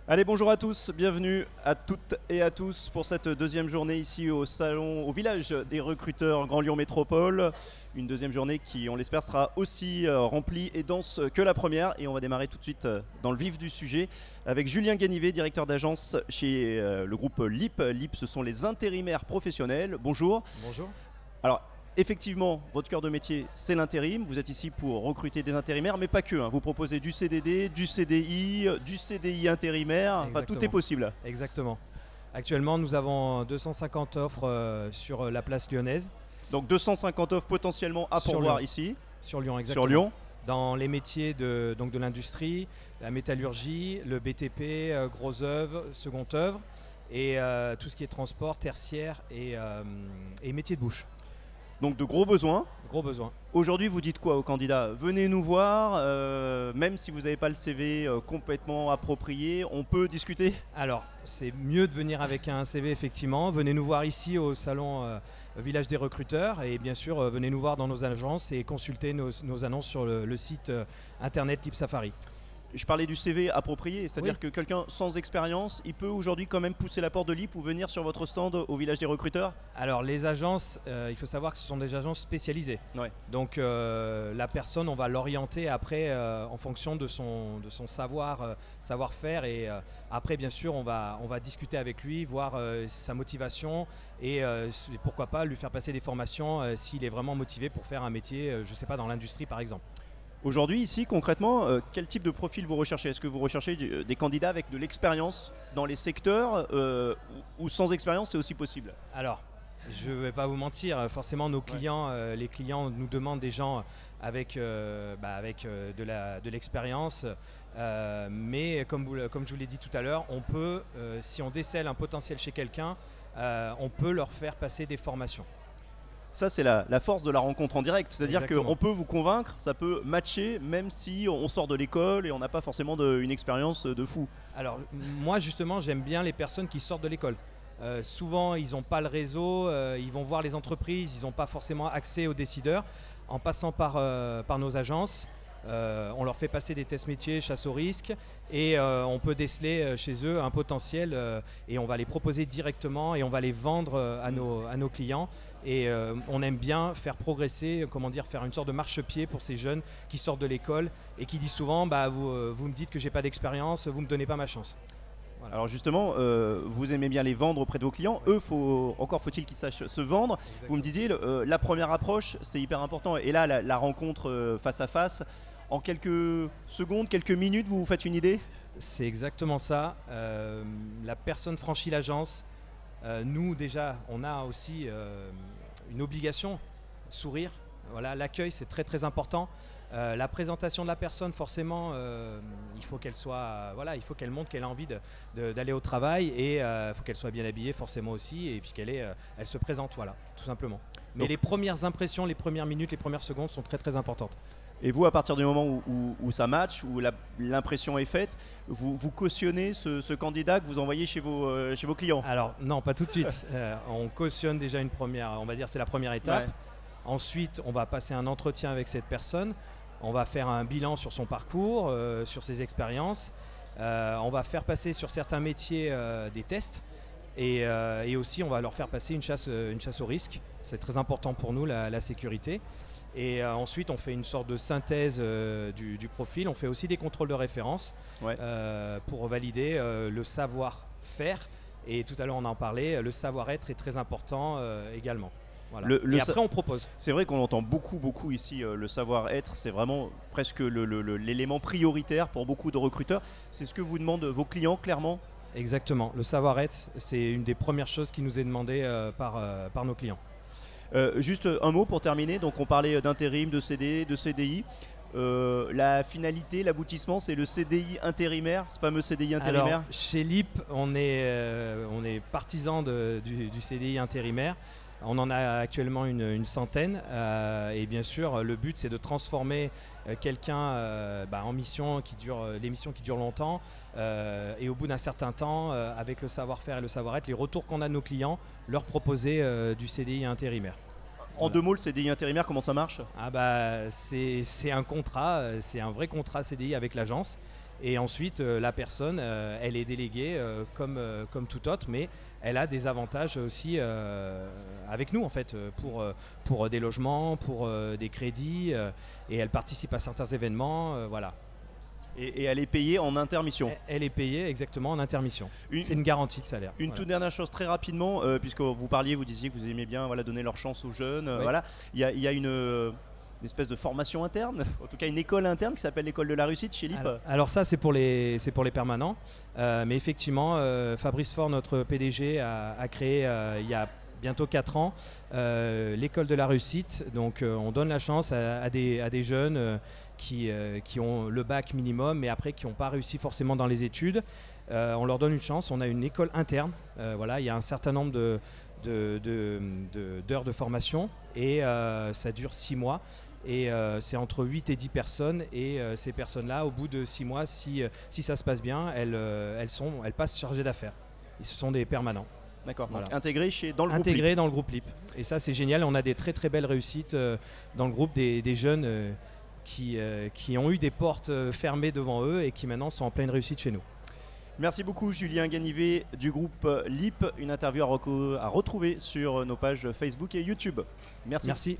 Allez, bonjour à tous, bienvenue à toutes et à tous pour cette deuxième journée ici au salon, au village des recruteurs Grand Lyon Métropole. Une deuxième journée qui, on l'espère, sera aussi remplie et dense que la première. Et on va démarrer tout de suite dans le vif du sujet avec Julien Ganivet, directeur d'agence chez le groupe LIP. LIP, ce sont les intérimaires professionnels. Bonjour. Bonjour. Alors, effectivement, votre cœur de métier, c'est l'intérim. Vous êtes ici pour recruter des intérimaires, mais pas que. Vous proposez du CDD, du CDI intérimaire. Enfin, tout est possible. Exactement. Actuellement, nous avons 250 offres sur la place lyonnaise. Donc 250 offres potentiellement à pourvoir ici. Sur Lyon, exactement. Sur Lyon. Dans les métiers de l'industrie, la métallurgie, le BTP, gros œuvre, second œuvre, et tout ce qui est transport, tertiaire et métier de bouche. Donc de gros besoins. Gros besoins. Aujourd'hui, vous dites quoi aux candidats? Venez nous voir, même si vous n'avez pas le CV complètement approprié, on peut discuter? Alors, c'est mieux de venir avec un CV, effectivement. Venez nous voir ici au salon Village des recruteurs et bien sûr, venez nous voir dans nos agences et consulter nos annonces sur le site internet LIP Safari. Je parlais du CV approprié, c'est-à-dire que quelqu'un sans expérience, il peut aujourd'hui quand même pousser la porte de LIP ou venir sur votre stand au village des recruteurs? Alors les agences, il faut savoir que ce sont des agences spécialisées. Ouais. Donc la personne, on va l'orienter après en fonction de son savoir-faire et après bien sûr on va discuter avec lui, voir sa motivation et pourquoi pas lui faire passer des formations s'il est vraiment motivé pour faire un métier, je ne sais pas, dans l'industrie par exemple. Aujourd'hui, ici, concrètement, quel type de profil vous recherchez? Est-ce que vous recherchez des candidats avec de l'expérience dans les secteurs ou sans expérience, c'est aussi possible? Alors, je ne vais pas vous mentir, forcément nos clients, les clients nous demandent des gens avec de l'expérience, mais comme je vous l'ai dit tout à l'heure, on peut, si on décèle un potentiel chez quelqu'un, on peut leur faire passer des formations. Ça, c'est la force de la rencontre en direct. C'est-à-dire qu'on peut vous convaincre, ça peut matcher, même si on sort de l'école et on n'a pas forcément une expérience de fou. Alors, moi, justement, j'aime bien les personnes qui sortent de l'école. Souvent, ils n'ont pas le réseau, ils vont voir les entreprises, ils n'ont pas forcément accès aux décideurs. En passant par nos agences, on leur fait passer des tests métiers, chasse au risque, et on peut déceler chez eux un potentiel et on va les proposer directement et on va les vendre à nos clients. Et on aime bien faire progresser, faire une sorte de marchepied pour ces jeunes qui sortent de l'école et qui disent souvent vous me dites que j'ai pas d'expérience, vous me donnez pas ma chance. Voilà. Alors justement, vous aimez bien les vendre auprès de vos clients. Eux, encore faut-il qu'ils sachent se vendre. Exactement. Vous me disiez, la première approche, c'est hyper important. Et là, la rencontre face à face, en quelques secondes, quelques minutes, vous vous faites une idée? C'est exactement ça. La personne franchit l'agence. Nous, déjà, on a aussi une obligation, sourire. Voilà, l'accueil, c'est très très important. La présentation de la personne, forcément, il faut qu'elle soit, il faut qu'elle montre qu'elle a envie d'aller au travail et il faut qu'elle soit bien habillée, forcément aussi, et puis elle se présente, voilà, tout simplement. Mais donc, les premières impressions, les premières minutes, les premières secondes sont très très importantes. Et vous, à partir du moment où ça match, où l'impression est faite, vous cautionnez ce candidat que vous envoyez chez vos clients? Alors non, pas tout de suite. On cautionne déjà une première, on va dire c'est la première étape. Ouais. Ensuite, on va passer un entretien avec cette personne. On va faire un bilan sur son parcours, sur ses expériences. On va faire passer sur certains métiers des tests. Et aussi, on va leur faire passer une chasse au risque. C'est très important pour nous, la sécurité. Et ensuite, on fait une sorte de synthèse du profil. On fait aussi des contrôles de référence pour valider le savoir-faire. Et tout à l'heure, on en parlait, le savoir-être est très important également. Voilà. Et après, on propose. C'est vrai qu'on entend beaucoup ici le savoir-être. C'est vraiment presque l'élément prioritaire pour beaucoup de recruteurs. C'est ce que vous demandent vos clients, clairement? Exactement. Le savoir-être, c'est une des premières choses qui nous est demandée par nos clients. Juste un mot pour terminer. Donc on parlait d'intérim, de CDD, de CDI. La finalité, l'aboutissement, c'est le CDI intérimaire, ce fameux CDI intérimaire. Alors, chez LIP, on est partisan du CDI intérimaire. On en a actuellement une centaine et bien sûr le but c'est de transformer quelqu'un en mission des missions qui durent longtemps et au bout d'un certain temps avec le savoir-faire et le savoir-être, les retours qu'on a de nos clients, leur proposer du CDI intérimaire. En deux mots, le CDI intérimaire, comment ça marche? C'est un contrat, c'est un vrai contrat CDI avec l'agence Et ensuite, la personne, elle est déléguée comme tout autre, mais elle a des avantages aussi avec nous en fait, pour des logements, pour des crédits, et elle participe à certains événements, voilà. Et elle est payée en intermission. Elle est payée exactement en intermission. C'est une garantie de salaire. Une toute dernière chose très rapidement, puisque vous disiez que vous aimez bien donner leur chance aux jeunes. Oui. Voilà. Il y a une espèce de formation interne, en tout cas une école interne qui s'appelle l'école de la réussite chez LIP. Alors ça c'est pour les permanents, mais effectivement Fabrice Faure, notre PDG, a créé il y a bientôt 4 ans l'école de la réussite. Donc on donne la chance à des jeunes qui ont le bac minimum, mais après qui n'ont pas réussi forcément dans les études. On leur donne une chance, on a une école interne, voilà, il y a un certain nombre d'heures de formation et ça dure 6 mois. Et c'est entre 8 et 10 personnes, et ces personnes-là, au bout de 6 mois, si ça se passe bien, elles passent chargées d'affaires. Et ce sont des permanents. D'accord, voilà. Donc intégrés dans le groupe LIP. Et ça, c'est génial. On a des très très belles réussites dans le groupe, des jeunes qui ont eu des portes fermées devant eux et qui maintenant sont en pleine réussite chez nous. Merci beaucoup Julien Ganivet du groupe LIP, une interview à retrouver sur nos pages Facebook et YouTube. Merci. Merci.